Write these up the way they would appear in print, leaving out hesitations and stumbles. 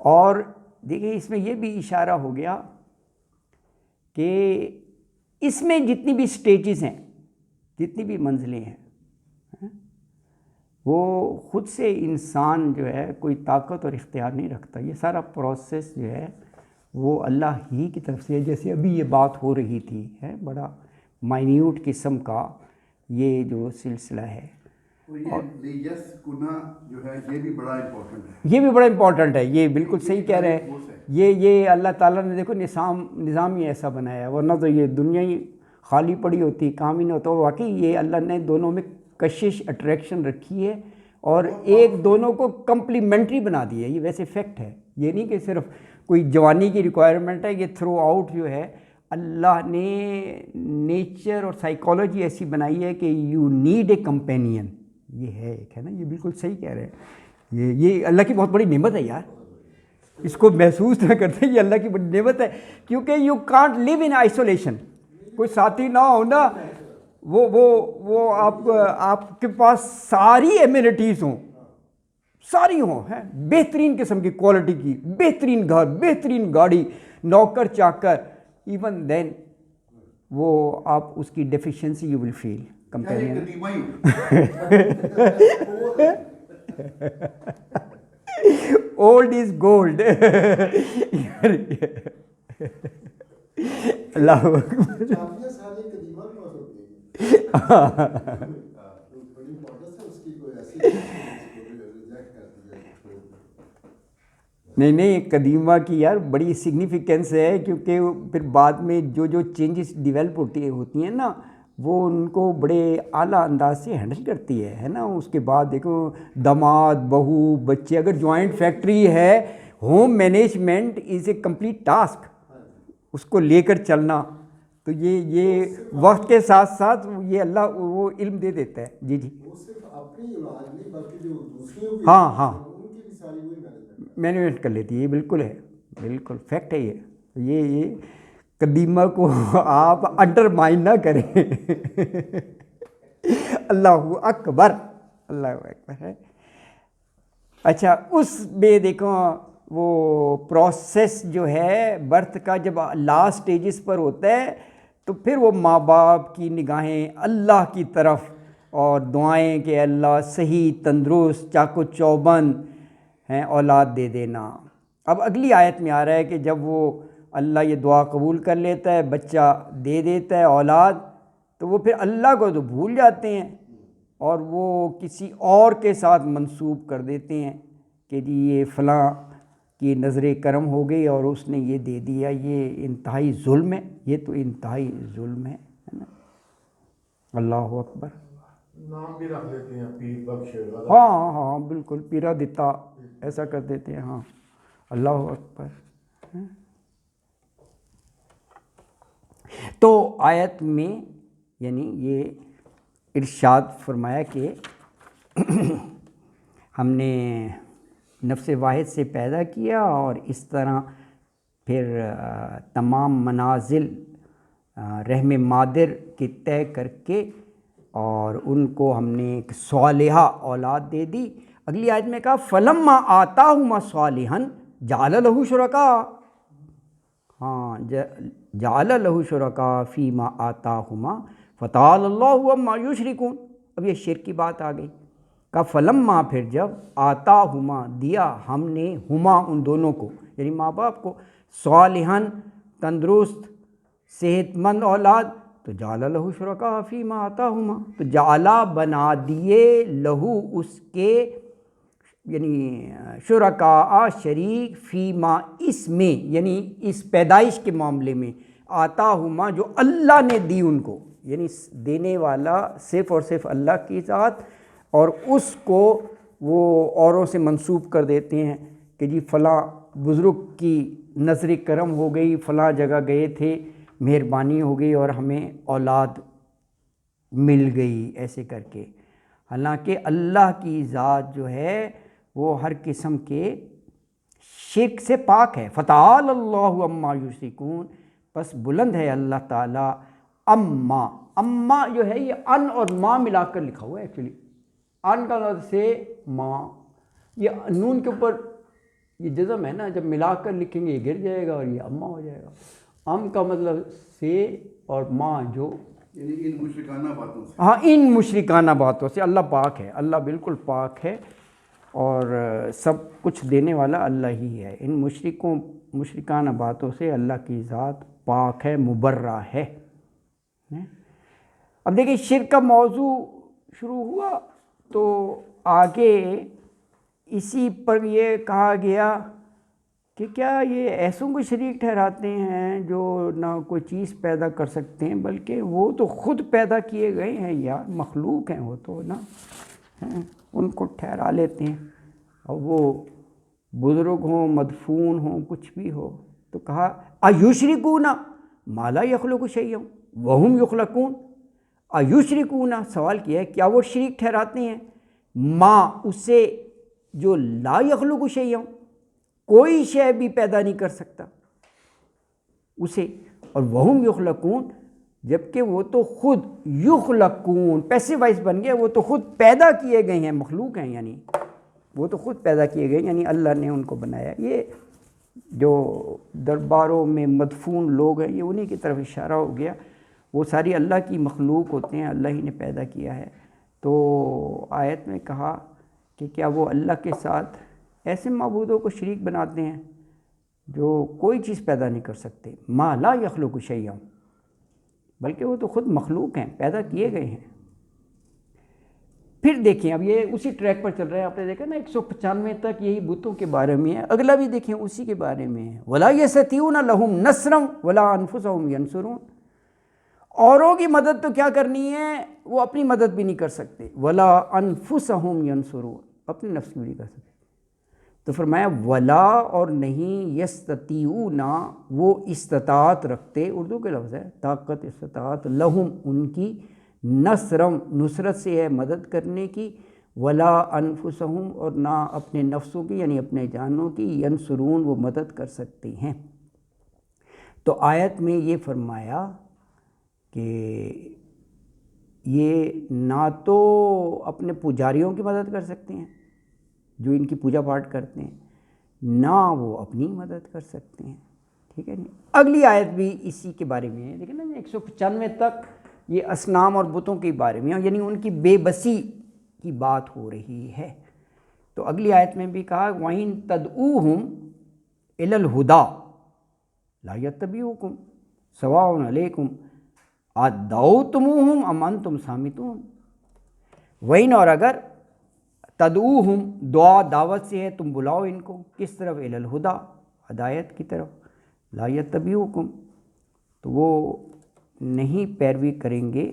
اور دیکھیں اس میں یہ بھی اشارہ ہو گیا کہ اس میں جتنی بھی سٹیجز ہیں، جتنی بھی منزلیں ہیں، وہ خود سے انسان جو ہے کوئی طاقت اور اختیار نہیں رکھتا. یہ سارا پروسیس جو ہے وہ اللہ ہی کی طرف سے ہے. جیسے ابھی یہ بات ہو رہی تھی، ہے بڑا مائنیوٹ قسم کا یہ جو سلسلہ ہے. اور یس گناہ جو ہے یہ بھی بڑا امپورٹنٹ ہے، یہ بھی بڑا امپورٹنٹ ہے. یہ بالکل صحیح کہہ رہے ہیں. یہ اللہ تعالیٰ نے دیکھو نظام ہی ایسا بنایا ہے، ورنہ تو یہ دنیا ہی خالی پڑی ہوتی، کام ہی نہ ہوتا. واقعی یہ اللہ نے دونوں میں کشش اٹریکشن رکھی ہے اور ایک دونوں کو کمپلیمنٹری بنا دی ہے. یہ ویسے فیکٹ ہے، یہ نہیں کہ صرف کوئی جوانی کی ریکوائرمنٹ ہے. یہ تھرو آؤٹ جو ہے اللہ نے نیچر اور سائیکالوجی ایسی بنائی ہے کہ یو نیڈ اے کمپینین. یہ ہے ایک، ہے نا. یہ بالکل صحیح کہہ رہے ہیں. یہ اللہ کی بہت بڑی نعمت ہے یار. اس کو محسوس نہ کرتے، یہ اللہ کی بڑی نعمت ہے، کیونکہ you can't live in isolation. کوئی ساتھی نہ ہو نا، وہ آپ کے پاس ساری ایمینٹیز ہوں، ساری ہوں، ہیں بہترین قسم کی کوالٹی کی، بہترین گھر، بہترین گاڑی، نوکر چاکر، ایون دین وہ آپ اس کی deficiency you will feel. Old is gold. اللہ نہیں قدیمہ کی یار بڑی سگنیفیکنس ہے، کیونکہ پھر بعد میں جو چینجز ڈیولپ ہوتی ہیں نا، وہ ان کو بڑے اعلیٰ انداز سے ہینڈل کرتی ہے نا. اس کے بعد دیکھو داماد، بہو، بچے، اگر جوائنٹ فیکٹری ہے، home management is a complete task. اس کو لے کر چلنا، تو یہ وقت کے ساتھ ساتھ یہ اللہ وہ علم دے دیتا ہے. جی ہاں مینجمنٹ کر لیتی ہے. یہ بالکل ہے، بالکل فیکٹ ہے. یہ قدیمہ کو آپ انڈرمائن نہ کریں. اللہ اکبر، اللہ اکبر ہے. اچھا، اس میں دیکھو وہ پروسیس جو ہے برتھ کا جب لاسٹ سٹیجز پر ہوتا ہے، تو پھر وہ ماں باپ کی نگاہیں اللہ کی طرف اور دعائیں کہ اللہ صحیح تندرست چاق و چوبند ہیں اولاد دے دینا. اب اگلی آیت میں آ رہا ہے کہ جب وہ اللہ یہ دعا قبول کر لیتا ہے، بچہ دے دیتا ہے اولاد، تو وہ پھر اللہ کو تو بھول جاتے ہیں اور وہ کسی اور کے ساتھ منسوب کر دیتے ہیں کہ جی یہ فلاں کی نظر کرم ہو گئی اور اس نے یہ دے دیا. یہ انتہائی ظلم ہے، یہ تو انتہائی ظلم ہے نا. اللہ اکبر. نام بھی رکھ لیتے ہیں پیر بخش. ہاں بالکل، پیرا دیتا ایسا کر دیتے ہیں. ہاں اللہ اکبر. تو آیت میں یعنی یہ ارشاد فرمایا کہ ہم نے نفس واحد سے پیدا کیا اور اس طرح پھر تمام منازل رحم مادر کے طے کر کے اور ان کو ہم نے ایک صالحہ اولاد دے دی. اگلی آیت میں کہا فلما آتاہما صالحا جعل لہ شرکاء. ہاں جعل لہ شرکاء فیما آتاہما فتعالی اللہ عما یشرکون. اب یہ شرک کی بات آ گئی. کا فلما، پھر جب آتاہما دیا ہم نے، ہما ان دونوں کو یعنی ماں باپ کو، صالحاً تندرست صحت مند اولاد، تو جعل لہ شرکاء فیما آتاہما، تو جعلا بنا دیے لہو اس کے یعنی شرکاء شریک، فیما اس میں یعنی اس پیدائش کے معاملے میں، آتاہما جو اللہ نے دی ان کو، یعنی دینے والا صرف اور صرف اللہ کی ذات، اور اس کو وہ اوروں سے منسوب کر دیتے ہیں کہ جی فلاں بزرگ کی نظر کرم ہو گئی، فلاں جگہ گئے تھے، مہربانی ہو گئی اور ہمیں اولاد مل گئی، ایسے کر کے. حالانکہ اللہ کی ذات جو ہے وہ ہر قسم کے شرک سے پاک ہے. فتعالی اللہ عما یشرکون، بس بلند ہے اللہ تعالیٰ اما جو ہے یہ ان اور ماں ملا کر لکھا ہوا ہے. ایکچولی ان کا لفظ سے ماں، یہ نون کے اوپر یہ جزم ہے نا، جب ملا کر لکھیں گے یہ گر جائے گا اور یہ اما ہو جائے گا۔ ام کا مطلب سے اور ماں جو، یعنی ان مشرکانہ باتوں سے، ہاں ان مشرکانہ باتوں سے۔ اللہ پاک ہے، اللہ بالکل پاک ہے اور سب کچھ دینے والا اللہ ہی ہے۔ ان مشرکانہ باتوں سے اللہ کی ذات پاک ہے، مبرہ ہے۔ اب دیکھیں شرک کا موضوع شروع ہوا تو آگے اسی پر یہ کہا گیا کہ کیا یہ ایسوں کو شریک ٹھہراتے ہیں جو نہ کوئی چیز پیدا کر سکتے ہیں، بلکہ وہ تو خود پیدا کیے گئے ہیں یار، مخلوق ہیں وہ تو نا، ان کو ٹھہرا لیتے ہیں۔ اور وہ بزرگ ہوں، مدفون ہوں، کچھ بھی ہو، تو کہا ایشرکون ما لا یخلق شیئا وہم یخلقون۔ ایشرکون، سوال کیا ہے کیا وہ شریک ٹھہراتے ہیں ما اسے جو لا یخلق شیئا، کوئی شے بھی پیدا نہیں کر سکتا اسے، اور وہم یخلقون، جبکہ وہ تو خود یخلقون، پیسو وائس بن گیا، وہ تو خود پیدا کیے گئے ہیں، مخلوق ہیں، یعنی وہ تو خود پیدا کیے گئے، یعنی اللہ نے ان کو بنایا۔ یہ جو درباروں میں مدفون لوگ ہیں یہ انہی کی طرف اشارہ ہو گیا، وہ ساری اللہ کی مخلوق ہوتے ہیں، اللہ ہی نے پیدا کیا ہے۔ تو آیت میں کہا کہ کیا وہ اللہ کے ساتھ ایسے معبودوں کو شریک بناتے ہیں جو کوئی چیز پیدا نہیں کر سکتے، ما لا یخلق شیئا، بلکہ وہ تو خود مخلوق ہیں، پیدا کیے گئے ہیں۔ پھر دیکھیں اب یہ اسی ٹریک پر چل رہا ہے، آپ نے دیکھا نا 195 تک یہی بتوں کے بارے میں ہے، اگلا بھی دیکھیں اسی کے بارے میں ہے، وَلَا يَسْتَطِيعُونَ لَهُمْ نَصْرًا وَلَا أَنفُسَهُمْ يَنصُرُونَ۔ اوروں کی مدد تو کیا کرنی ہے، وہ اپنی مدد بھی نہیں کر سکتے، وَلَا أَنفُسَهُمْ يَنصُرُونَ، اپنے نفس کی بھی نہیں کر سکتے۔ تو فرمایا ولا، اور نہیں، یستطیعون، وہ استطاعت رکھتے، اردو کے لفظ ہے، طاقت، استطاعت، لہم، ان کی، نصرم، نصرت سے ہے مدد کرنے کی، ولا انفسہم، اور نہ اپنے نفسوں کی یعنی اپنے جانوں کی، ینصرون، وہ مدد کر سکتے ہیں۔ تو آیت میں یہ فرمایا کہ یہ نہ تو اپنے پجاریوں کی مدد کر سکتے ہیں جو ان کی پوجا پاٹ کرتے ہیں، نہ وہ اپنی مدد کر سکتے ہیں، ٹھیک ہے نہیں۔ اگلی آیت بھی اسی کے بارے میں ہے، دیکھیں نا 195 تک یہ اصنام اور بتوں کے بارے میں، یعنی ان کی بے بسی کی بات ہو رہی ہے۔ تو اگلی آیت میں بھی کہا وَإِن تَدْعُوهُمْ إِلَى الْهُدَىٰ لَا يَتَّبِعُوكُمْ سَوَاءٌ عَلَيْكُمْ أَدْعَوْتُمُوهُمْ أَمْ أَنْتُمْ صَامِتُونَ۔ وَإِن، اور اگر، تدعوہم، دعا دعوت سے ہے، تم بلاؤ ان کو کس طرف، الی الہدیٰ، ہدایت کی طرف، لا یتبعوکم، تو وہ نہیں پیروی کریں گے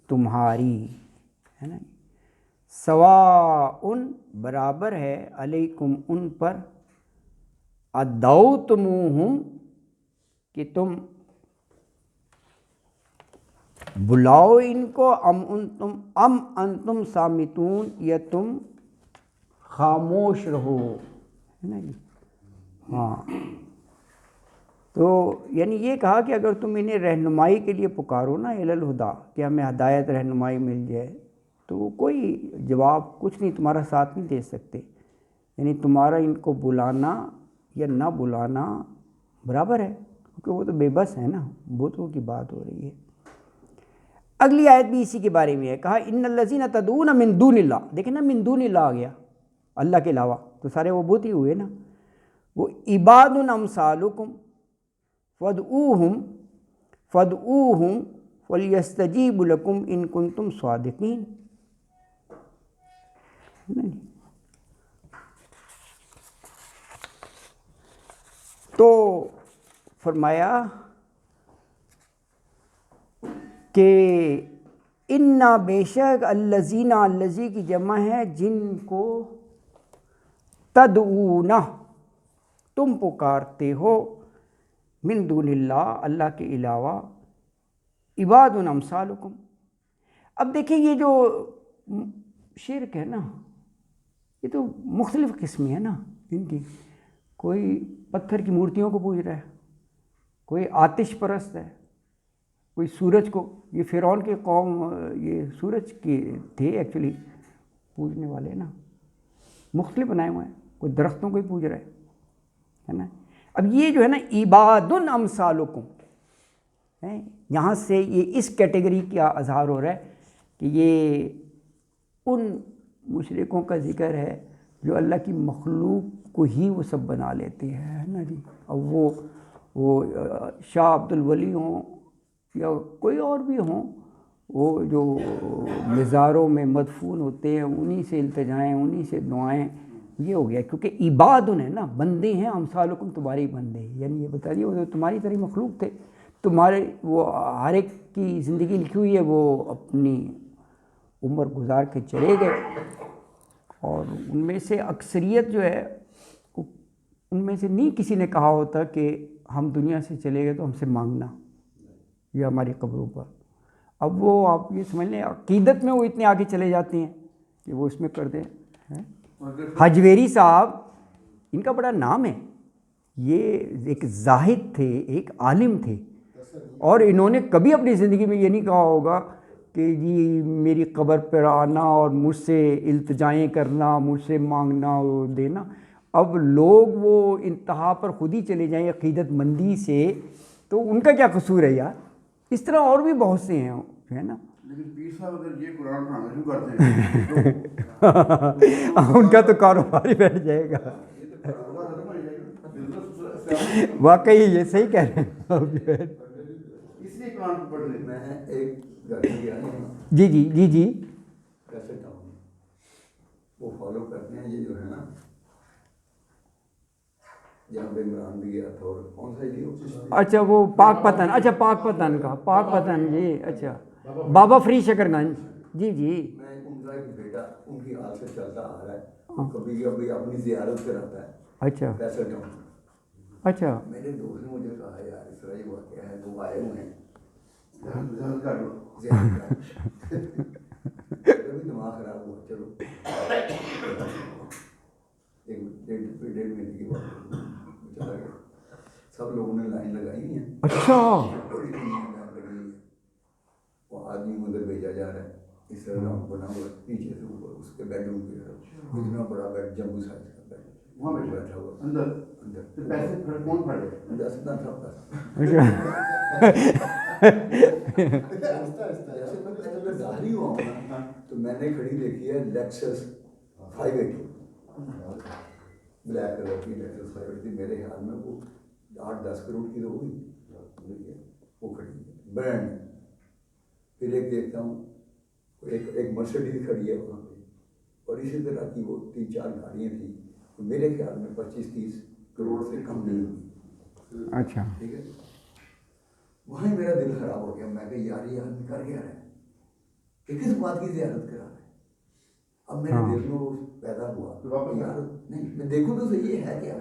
تمہاری، ہے نا، سواء، برابر ہے، علیکم، ان پر، ادعوتموہم، کہ تم بلاؤ ان کو، ام انتم صامتون، یا تم خاموش رہو، ہے نا جی، ہاں۔ تو یعنی یہ کہا کہ اگر تم انہیں رہنمائی کے لیے پکارو نا، الی الہدیٰ، کہ ہمیں ہدایت، رہنمائی مل جائے، تو وہ کوئی جواب کچھ نہیں، تمہارا ساتھ نہیں دے سکتے، یعنی تمہارا ان کو بلانا یا نہ بلانا برابر ہے، کیونکہ وہ تو بے بس ہے نا، بتوں کی بات ہو رہی ہے۔ اگلی آیت بھی اسی کے بارے میں ہے، کہا ان الذین تدعون من دون اللہ، دیکھیں نا من دون اللہ آ گیا، اللہ کے علاوہ، تو سارے وہ بت ہی ہوئے نا، وہ عباد امثالکم فادعوہم ولیستجیبوا لکم ان کنتم صادقین۔ تو فرمایا کہ انا، بے شک، الذین، الذی کی جمع ہے جن کو، تدعون، تم پکارتے ہو، من دون اللہ، اللہ کے علاوہ، عباد امثالکم۔ اب دیکھیں یہ جو شرک ہے نا، یہ تو مختلف قسمیں ہیں نا ان کی، کوئی پتھر کی مورتیوں کو پوج رہا ہے، کوئی آتش پرست ہے، کوئی سورج کو، یہ فرعون کی قوم یہ سورج کے تھے ایکچولی پوجنے والے نا، مختلف بنائے ہوئے ہیں، کوئی درختوں کو ہی پوج رہا ہے، ہے نا. اب یہ جو ہے نا عباد امثالکم ہے، یہاں سے یہ اس کیٹیگری کا اظہار ہو رہا ہے کہ یہ ان مشرکوں کا ذکر ہے جو اللہ کی مخلوق کو ہی وہ سب بنا لیتے ہیں، ہے نا جی. اب وہ شاہ عبد الولی ہوں یا کوئی اور بھی ہوں، وہ جو مزاروں میں مدفون ہوتے ہیں انہی سے التجائیں، انہی سے دعائیں، یہ ہو گیا. کیونکہ عباد ہے نا، بندے ہیں، امثالکم تمہارے بندے، یعنی یہ بتا دیے وہ تمہاری طرح مخلوق تھے، تمہارے وہ ہر ایک کی زندگی لکھی ہوئی ہے، وہ اپنی عمر گزار کے چلے گئے، اور ان میں سے اکثریت جو ہے ان میں سے نہیں کسی نے کہا ہوتا کہ ہم دنیا سے چلے گئے تو ہم سے مانگنا یا ہماری قبروں پر. اب وہ آپ یہ سمجھ لیں عقیدت میں وہ اتنے آگے چلے جاتے ہیں کہ وہ اس میں کر دیں. حجویری صاحب ان کا بڑا نام ہے، یہ ایک زاہد تھے، ایک عالم تھے، اور انہوں نے کبھی اپنی زندگی میں یہ نہیں کہا ہوگا کہ جی میری قبر پر آنا اور مجھ سے التجائیں کرنا، مجھ سے مانگنا وہ دینا. اب لوگ وہ انتہا پر خود ہی چلے جائیں عقیدت مندی سے، تو ان کا کیا قصور ہے یار. اس طرح اور بھی بہت سے ہیں ہے نا. لیکن پیر صاحب اگر یہ قرآن پڑھانا شروع کرتے ہیں ان کا تو کاروبار ہی بیٹھ جائے گا. واقعی یہ صحیح کہہ رہے ہیں. اس لیے قرآن پڑھ رہے. میں ایک گھر میں گیا ہوں، جی جی جی جی کیسے ٹاؤن وہ فالو کرتے ہیں یہ جو ہے نا، جہاں پہ عمران بھی گیا تھا، اور کون سا یہ اچھا وہ پاک پتن، اچھا پاک پتن کا پاک پتن، جی اچھا بابا فری شکر گنج، جی جی. میں ان کا ایک بیٹا ان کی حال سے چلتا آ رہا ہے، کبھی کبھی اپنی زیارت کراتا ہے. اچھا کیسے ٹاؤن اچھا میرے دوست نے مجھے کہا یار اس طرح یہ واقعہ ہے، وہ آئے ہوئے ہیں ظاہر کر لو. کبھی دماغ خراب ہوا، چلو ایک ڈیڑھ مہینے کی بات چلا گیا. سب لوگوں نے لائن لگائی ہیں، اچھا بڑی لائن لگی ہے. وہ آدمی ادھر بھیجا جا رہا ہے، اس طرح راؤنڈ بنا ہوا پیچھے سے اوپر اس کے بیڈ روم کی طرف، اتنا بڑا بیڈ، جمبو سائز کا بیڈ، وہاں پہ بیٹھا ہوا اندر اندر. تو پیسے پھر کون پڑ گئے؟ 10 نہ تھا اچھا جیسے میں ظاہری ہوا ہوں نا، تو میں نے کھڑی دیکھی ہے لیکسس 580 بلیک کلر کی لیکسس 580. میرے خیال میں وہ 8-10 کروڑ کی تو ہوئی، وہ کھڑی ہے برانڈ. پھر ایک دیکھتا ہوں ایک مرسڈیز کھڑی ہے وہاں پہ، اور اسی طرح کی وہ 3-4 گاڑیاں تھیں. میرے خیال میں 25-30 کروڑ سے کم نہیں ہوئی. اچھا ٹھیک ہے، وہیں میرا دل خراب ہو گیا. میں کہ یار یہ آدمی کر کیا رہا ہے، کہ کس بات کی زیارت کرا رہا ہے. اب میرے دل میں وہ پیدا ہوا یار نہیں میں دیکھوں تو صحیح یہ ہے کیا ہے،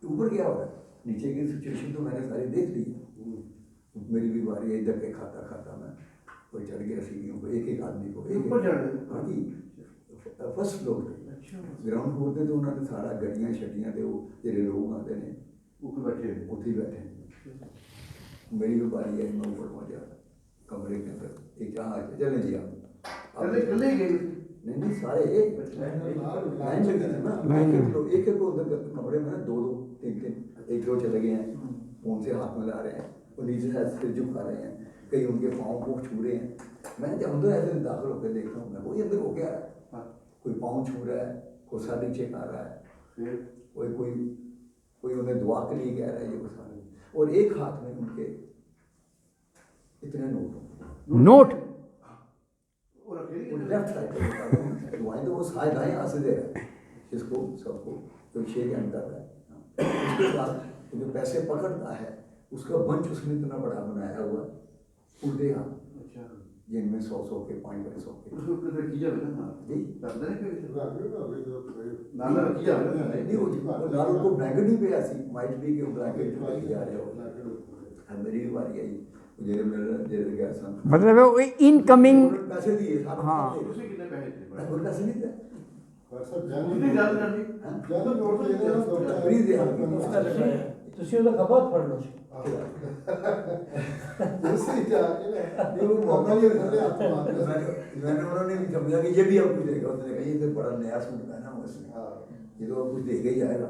اوپر کیا ہو رہا ہے. نیچے کی سچویشن تو میں نے ساری دیکھ لی. میری بھی باری ہے، دھکے کھاتا کھاتا میں کوئی چڑھ گیا سیڑھیوں کو، ایک آدمی کو ہاں جی فرسٹ فلور پہ. گراؤنڈ فلور پہ تو انہوں نے سارا گڈیاں شڈیاں تھے، وہ جڑے لوگ آتے ہیں اتنے بیٹھے ہیں. میری بھی باری ہے، میں اوپر پہنچا کمرے کے اندر. ایک جہاں چلیں جی آپ نہیں سارے لائن لگی تھی نا، ایک ایک کمرے میں 2-2-3-3 ایک دو چلے گئے ہیں، فون سے ہاتھ ملا رہے ہیں، وہ نیچے سے سر جھکا رہے ہیں، کئی ان کے پاؤں کو چھو رہے ہیں. میں جب اندر ایسے داخل ہو کے دیکھتا ہوں میں وہی اندر ہو گیا ہے، کوئی پاؤں چھو رہا ہے، کوئی سر نیچے کر رہا ہے، کوئی انہیں دعا کے لیے کہہ رہا ہے. یہ وہ سارے، اور ایک ہاتھ میں ان کے اتنے نوٹ لیفٹ سائڈ پہ دعائیں تو وہ سائے دائیں ہاتھ سے دے رہا ہے اس کو سب کو، تو شیک ہینڈ کر رہا ہے. اس کے بعد جو پیسے پکڑتا ہے اس کا بنچ اس نے اتنا بڑا بنایا ہوا پورے ہاتھ، جن میں 100 کے 500 کے کو بلینکٹ بھی پہ ایسی مائٹ بھی کہ بلینکٹ جا رہے ہو. میری بھی باری آئی، مطلب انکمنگ پیسے دیے، ہاں پیسے نہیں تھے. انہوں نے بھی سمجھا کہ یہ بھی اب کچھ دے گا. اس نے کہا یہ تو بڑا نیا سوٹ پہنا ہوا اس نے، یہ تو اب کچھ دے گا ہی جائے گا.